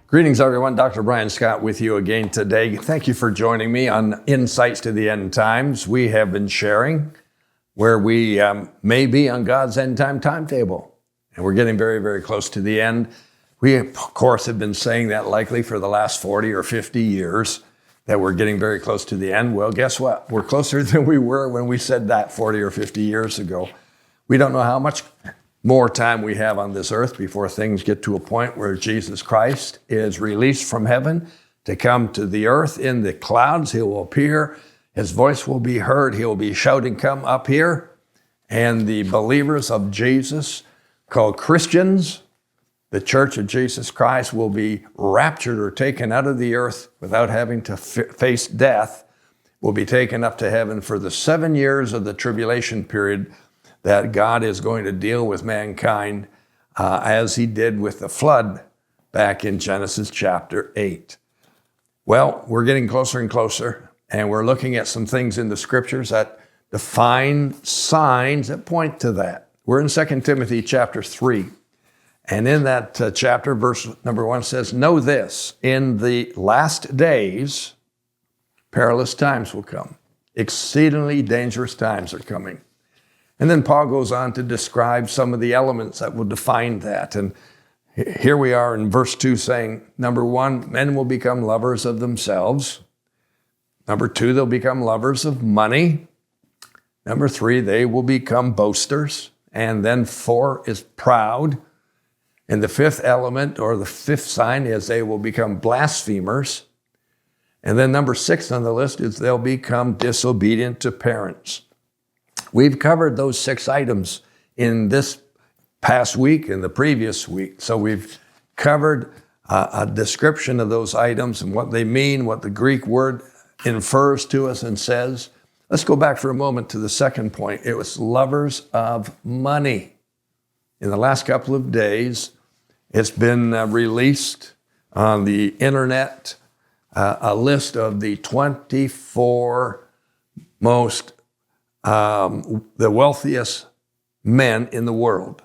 Greetings, everyone. Dr. Brian Scott with you again today. Thank you for joining me on Insights to the End Times. We have been sharing where we may be on God's end time timetable. And we're getting very, very close to the end. We, of course, have been saying that likely for the last 40 or 50 years, that we're getting very close to the end. Well, guess what? We're closer than we were when we said that 40 or 50 years ago. We don't know how much more time we have on this earth before things get to a point where Jesus Christ is released from heaven to come to the earth in the clouds. He will appear. His voice will be heard. He will be shouting, "Come up here." And the believers of Jesus, called Christians, the Church of Jesus Christ, will be raptured or taken out of the earth without having to face death, will be taken up to heaven for the 7 years of the tribulation period that God is going to deal with mankind as he did with the flood back in Genesis chapter 8. Well, we're getting closer and closer, and we're looking at some things in the scriptures that define signs that point to that. We're in 2 Timothy chapter 3, and in that chapter, verse number 1 says, "Know this, in the last days, perilous times will come. Exceedingly dangerous times are coming." And then Paul goes on to describe some of the elements that will define that. And here we are in verse 2 saying, number 1, men will become lovers of themselves. Number 2, they'll become lovers of money. Number 3, they will become boasters. And then 4 is proud. And the 5th element, or the 5th sign, is they will become blasphemers. And then number 6 on the list is they'll become disobedient to parents. We've covered those 6 items in this past week and the previous week. So we've covered a description of those items and what they mean, what the Greek word infers to us and says. Let's go back for a moment to the second point. It was lovers of money. In the last couple of days, it's been released on the internet, a list of the 24 most the wealthiest men in the world,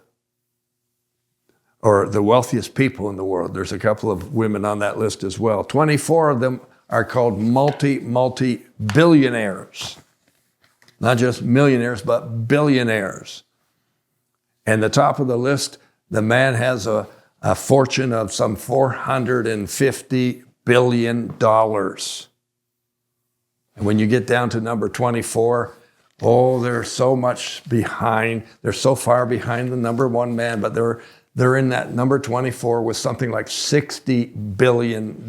or the wealthiest people in the world. There's a couple of women on that list as well. 24 of them are called multi-billionaires. Not just millionaires, but billionaires. And the top of the list, the man has a fortune of some $450 billion. And when you get down to number 24, they're so much behind. They're so far behind the number 1 man, but they're in that number 24 with something like $60 billion.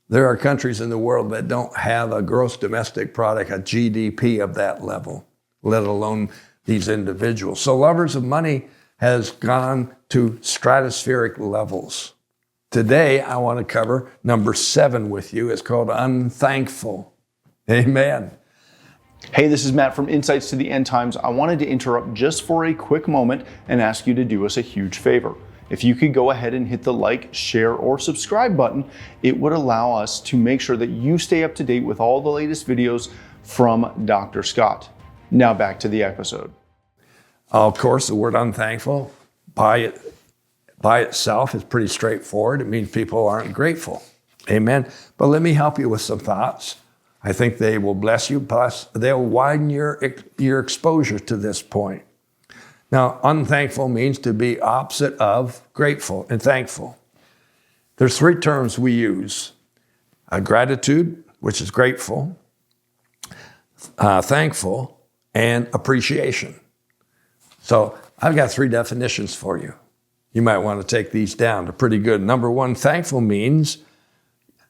There are countries in the world that don't have a gross domestic product, a GDP of that level, let alone these individuals. So lovers of money has gone to stratospheric levels. Today, I want to cover number 7 with you. It's called Unthankful. Amen. Hey, this is Matt from Insights to the End Times. I wanted to interrupt just for a quick moment and ask you to do us a huge favor. If you could go ahead and hit the like, share, or subscribe button, it would allow us to make sure that you stay up to date with all the latest videos from Dr. Scott. Now back to the episode. Of course, the word unthankful by itself is pretty straightforward. It means people aren't grateful. Amen. But let me help you with some thoughts. I think they will bless you, plus they'll widen your exposure to this point. Now, unthankful means to be opposite of grateful and thankful. There's 3 terms we use. Gratitude, which is grateful, thankful, and appreciation. So I've got 3 definitions for you. You might want to take these down. They're pretty good. Number 1, thankful means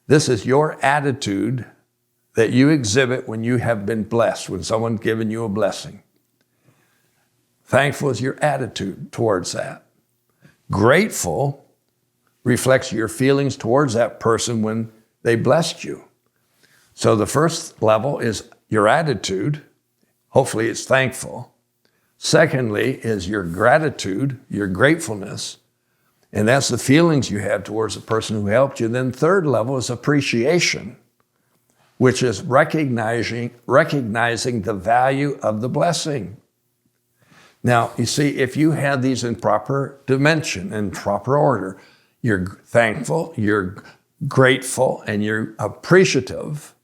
this is your attitude that you exhibit when you have been blessed, when someone's given you a blessing. Thankful is your attitude towards that. Grateful reflects your feelings towards that person when they blessed you. So the first level is your attitude. Hopefully it's thankful. Secondly is your gratitude, your gratefulness. And that's the feelings you have towards the person who helped you. Then third level is appreciation, which is recognizing the value of the blessing. Now, you see, if you had these in proper dimension and proper order, you're thankful, you're grateful, and you're appreciative,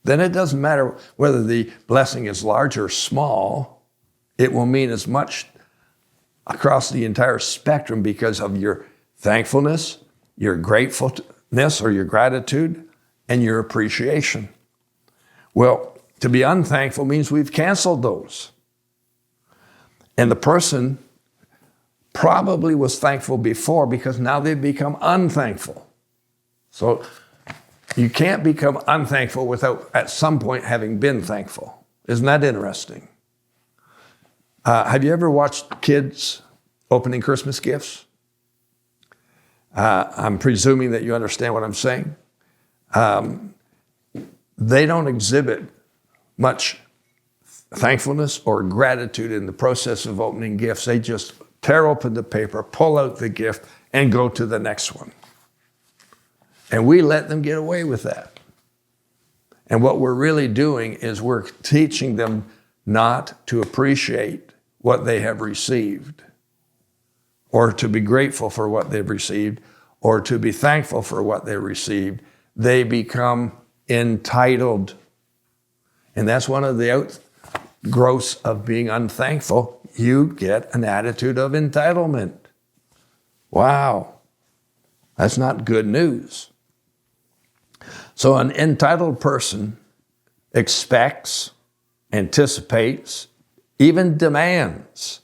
then it doesn't matter whether the blessing is large or small. It will mean as much across the entire spectrum because of your thankfulness, your gratefulness or your gratitude, and your appreciation. Well, to be unthankful means we've canceled those. And the person probably was thankful before because now they've become unthankful. So you can't become unthankful without at some point having been thankful. Isn't that interesting? Have you ever watched kids opening Christmas gifts? I'm presuming that you understand what I'm saying. They don't exhibit much thankfulness or gratitude in the process of opening gifts. They just tear open the paper, pull out the gift, and go to the next one. And we let them get away with that. And what we're really doing is we're teaching them not to appreciate what they have received, or to be grateful for what they've received, or to be thankful for what they received. They become entitled. And that's one of the outgrowths of being unthankful. You get an attitude of entitlement. Wow, that's not good news. So an entitled person expects, anticipates, even demands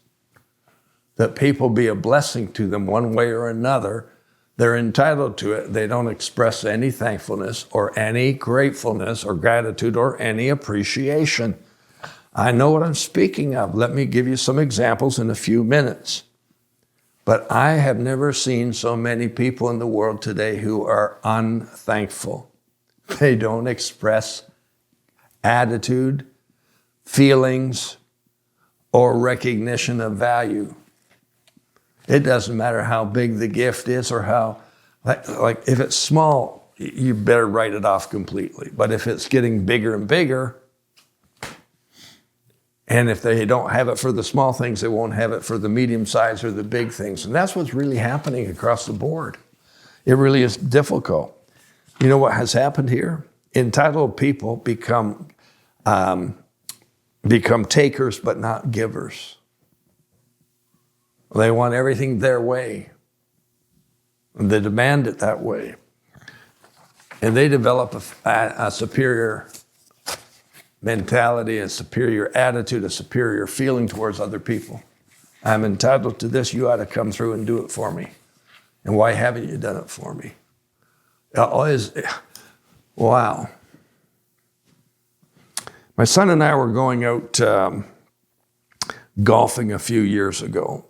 that people be a blessing to them one way or another. They're entitled to it. They don't express any thankfulness or any gratefulness or gratitude or any appreciation. I know what I'm speaking of. Let me give you some examples in a few minutes. But I have never seen so many people in the world today who are unthankful. They don't express attitude, feelings, or recognition of value. It doesn't matter how big the gift is or how, like if it's small, you better write it off completely. But if it's getting bigger and bigger, and if they don't have it for the small things, they won't have it for the medium size or the big things. And that's what's really happening across the board. It really is difficult. You know what has happened here? Entitled people become takers but not givers. They want everything their way. And they demand it that way. And they develop a superior mentality, a superior attitude, a superior feeling towards other people. I'm entitled to this. You ought to come through and do it for me. And why haven't you done it for me? Wow. My son and I were going out golfing a few years ago.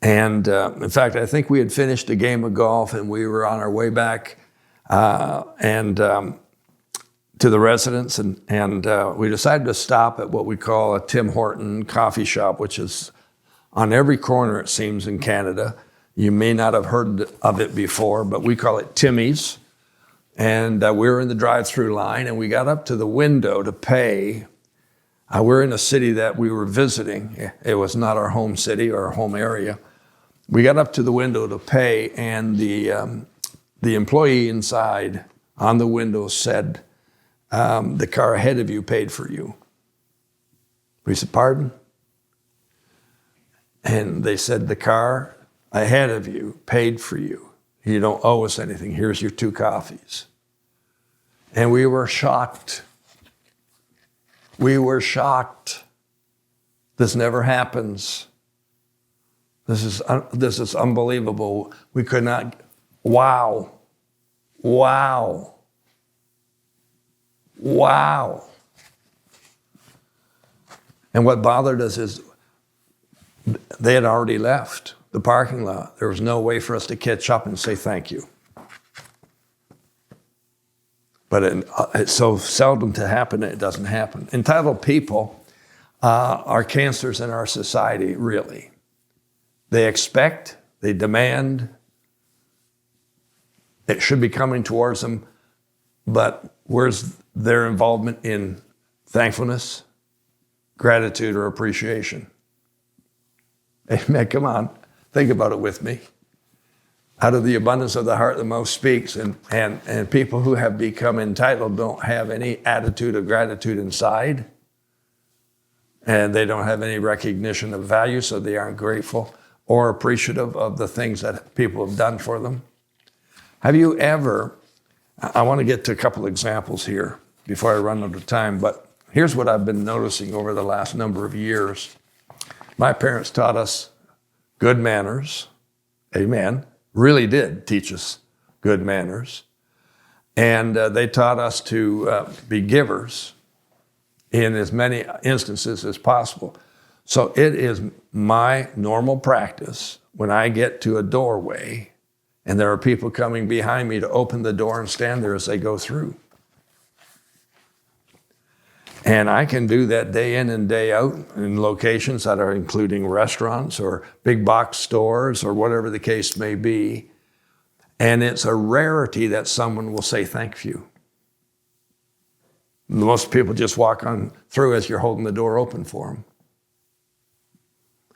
And in fact, I think we had finished a game of golf and we were on our way back to the residence. And we decided to stop at what we call a Tim Horton coffee shop, which is on every corner, it seems, in Canada. You may not have heard of it before, but we call it Timmy's. And we were in the drive-through line and we got up to the window to pay. We're in a city that we were visiting. It was not our home city or our home area. We got up to the window to pay, and the employee inside on the window said, the car ahead of you paid for you. We said, pardon? And they said, the car ahead of you paid for you. You don't owe us anything. Here's your 2 coffees. And we were shocked. We were shocked. This never happens. This is unbelievable. We could not. Wow. Wow. Wow. And what bothered us is they had already left the parking lot. There was no way for us to catch up and say thank you. But it's so seldom to happen, it doesn't happen. Entitled people are cancers in our society, really. They expect, they demand, it should be coming towards them, but where's their involvement in thankfulness, gratitude, or appreciation? Amen, come on, think about it with me. Out of the abundance of the heart, the mouth speaks. And people who have become entitled don't have any attitude of gratitude inside. And they don't have any recognition of value, so they aren't grateful or appreciative of the things that people have done for them. Have you ever, I want to get to a couple examples here before I run out of time, but here's what I've been noticing over the last number of years. My parents taught us good manners. Amen. Really did teach us good manners. And they taught us to be givers in as many instances as possible. So it is my normal practice when I get to a doorway and there are people coming behind me to open the door and stand there as they go through. And I can do that day in and day out in locations that are including restaurants or big box stores or whatever the case may be. And it's a rarity that someone will say thank you. Most people just walk on through as you're holding the door open for them.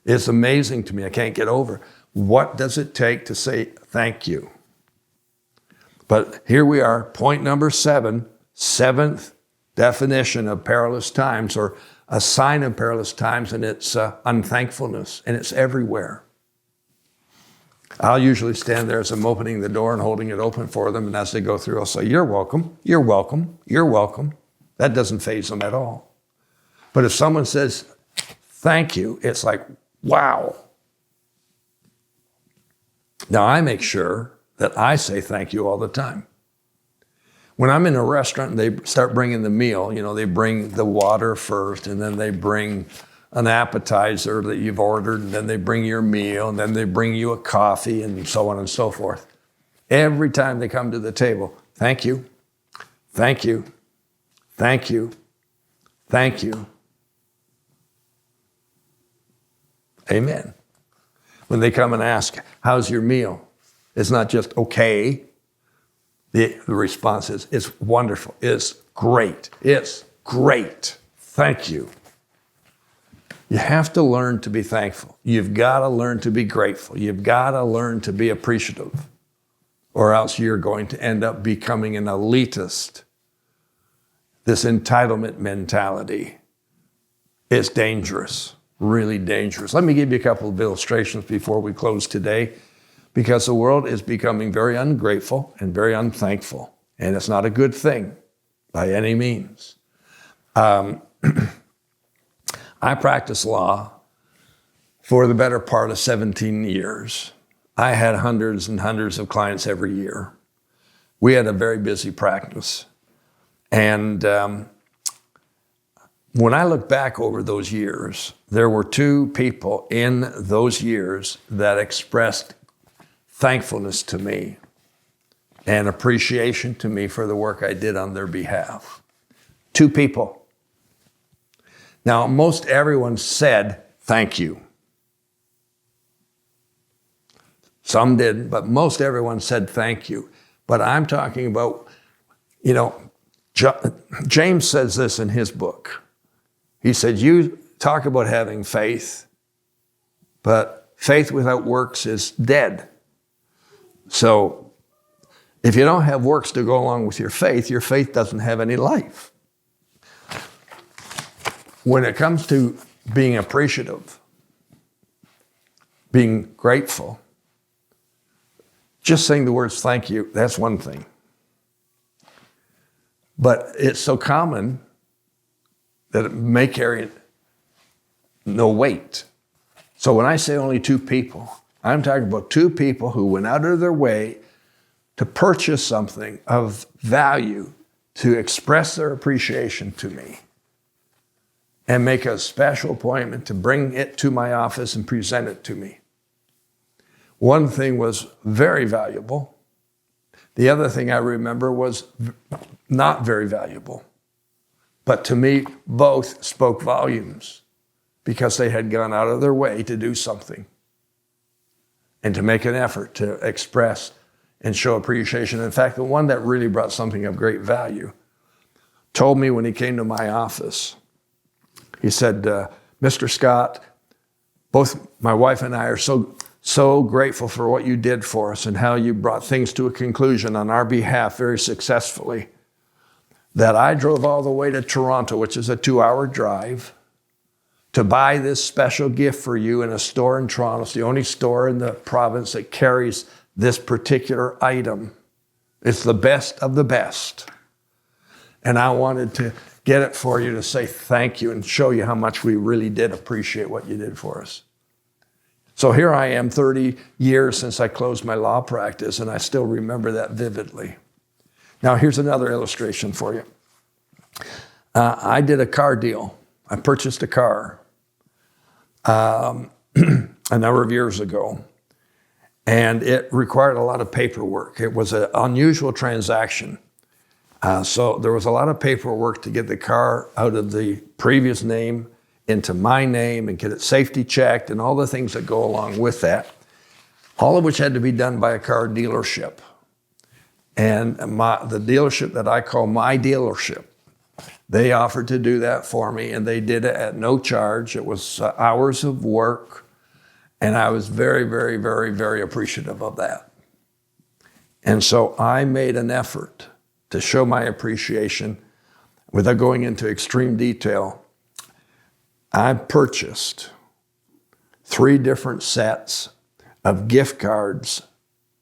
It's amazing to me. I can't get over. What does it take to say thank you? But here we are, point number 7, seventh definition of perilous times, or a sign of perilous times, and it's unthankfulness, and it's everywhere. I'll usually stand there as I'm opening the door and holding it open for them, and as they go through, I'll say, "You're welcome, you're welcome, you're welcome." That doesn't faze them at all. But if someone says thank you, it's like, wow. Now, I make sure that I say thank you all the time. When I'm in a restaurant and they start bringing the meal, they bring the water first, and then they bring an appetizer that you've ordered, and then they bring your meal, and then they bring you a coffee, and so on and so forth. Every time they come to the table, thank you, thank you, thank you, thank you. Amen. When they come and ask, how's your meal? It's not just okay. The response is, it's wonderful. It's great. It's great. Thank you. You have to learn to be thankful. You've got to learn to be grateful. You've got to learn to be appreciative, or else you're going to end up becoming an elitist. This entitlement mentality is dangerous, really dangerous. Let me give you a couple of illustrations before we close today, because the world is becoming very ungrateful and very unthankful, and it's not a good thing by any means. I practiced law for the better part of 17 years. I had hundreds and hundreds of clients every year. We had a very busy practice. And when I look back over those years, there were 2 people in those years that expressed thankfulness to me and appreciation to me for the work I did on their behalf. 2 people. Now, most everyone said thank you. Some didn't, but most everyone said thank you. But I'm talking about, James says this in his book. He said, you talk about having faith, but faith without works is dead. So if you don't have works to go along with your faith doesn't have any life. When it comes to being appreciative, being grateful, just saying the words thank you, that's one thing. But it's so common that it may carry no weight. So when I say only 2 people, I'm talking about 2 people who went out of their way to purchase something of value, to express their appreciation to me, and make a special appointment to bring it to my office and present it to me. One thing was very valuable. The other thing I remember was not very valuable. But to me, both spoke volumes because they had gone out of their way to do something and to make an effort to express and show appreciation. In fact, the one that really brought something of great value told me when he came to my office, he said, Mr. Scott, both my wife and I are so so grateful for what you did for us and how you brought things to a conclusion on our behalf very successfully, that I drove all the way to Toronto, which is a 2-hour drive, to buy this special gift for you in a store in Toronto. It's the only store in the province that carries this particular item. It's the best of the best. And I wanted to get it for you to say thank you and show you how much we really did appreciate what you did for us. So here I am 30 years since I closed my law practice, and I still remember that vividly. Now here's another illustration for you. I did a car deal. I purchased a car a number of years ago, and it required a lot of paperwork. It was an unusual transaction. So there was a lot of paperwork to get the car out of the previous name into my name and get it safety checked and all the things that go along with that, all of which had to be done by a car dealership. And the dealership that I call my dealership, they offered to do that for me, and they did it at no charge. It was hours of work, and I was very, very, very, very appreciative of that. And so I made an effort to show my appreciation without going into extreme detail. I purchased 3 different sets of gift cards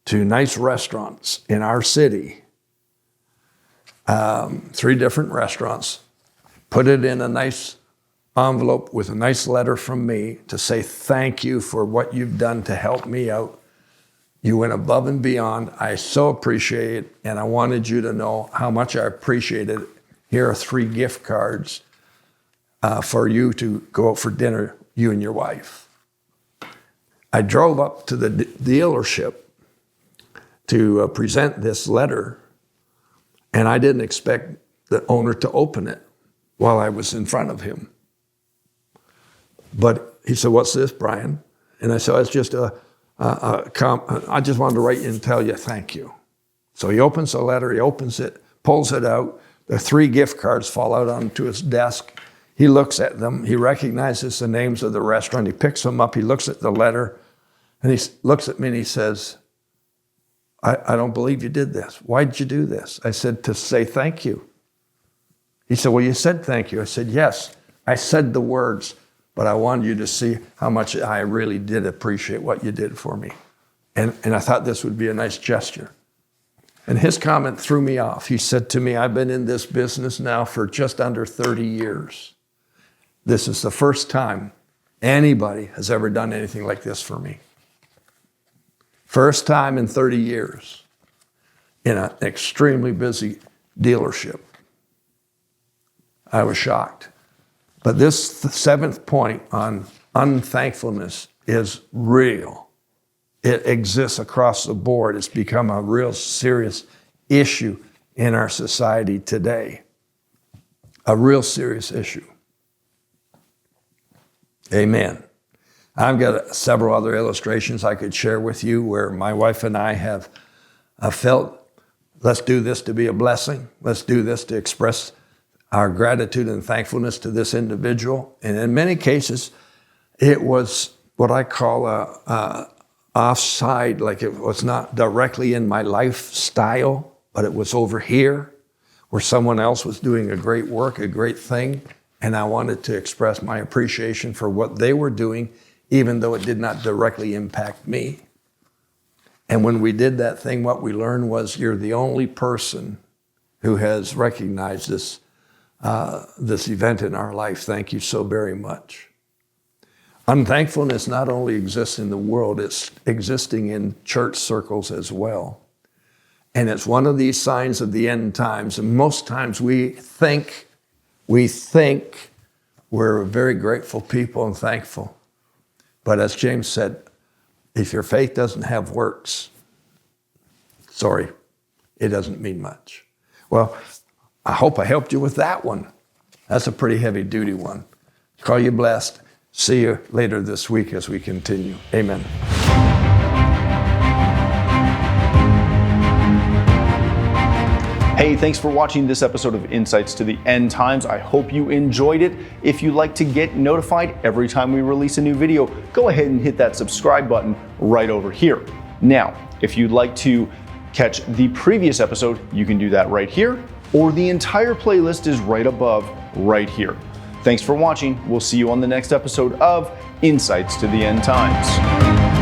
to nice restaurants in our city. 3 different restaurants, put it in a nice envelope with a nice letter from me to say thank you for what you've done to help me out. You went above and beyond. I so appreciate it, and I wanted you to know how much I appreciate it. Here are 3 gift cards for you to go out for dinner, you and your wife. I drove up to the dealership to present this letter, and I didn't expect the owner to open it while I was in front of him. But he said, "What's this, Brian?" And I said, "It's just I just wanted to write you and tell you thank you." So he opens the letter, he opens it, pulls it out. The 3 gift cards fall out onto his desk. He looks at them. He recognizes the names of the restaurant. He picks them up. He looks at the letter, and he looks at me and he says, I don't believe you did this. Why did you do this? I said, "To say thank you." He said, "Well, you said thank you." I said, "Yes, I said the words, but I wanted you to see how much I really did appreciate what you did for me." And I thought this would be a nice gesture. And his comment threw me off. He said to me, "I've been in this business now for just under 30 years. This is the first time anybody has ever done anything like this for me. First time in 30 years in an extremely busy dealership." I was shocked. But this 7th point on unthankfulness is real. It exists across the board. It's become a real serious issue in our society today. A real serious issue. Amen. I've got several other illustrations I could share with you where my wife and I have felt, let's do this to be a blessing. Let's do this to express our gratitude and thankfulness to this individual. And in many cases, it was what I call a offside, like it was not directly in my lifestyle, but it was over here where someone else was doing a great work, a great thing. And I wanted to express my appreciation for what they were doing, even though it did not directly impact me. And when we did that thing, what we learned was you're the only person who has recognized this event in our life. Thank you so very much. Unthankfulness not only exists in the world, it's existing in church circles as well. And it's one of these signs of the end times. And most times we think we're very grateful people and thankful. But as James said, if your faith doesn't have works, it doesn't mean much. Well, I hope I helped you with that one. That's a pretty heavy duty one. Call you blessed. See you later this week as we continue. Amen. Hey, thanks for watching this episode of Insights to the End Times. I hope you enjoyed it. If you'd like to get notified every time we release a new video, go ahead and hit that subscribe button right over here. Now, if you'd like to catch the previous episode, you can do that right here, or the entire playlist is right above right here. Thanks for watching. We'll see you on the next episode of Insights to the End Times.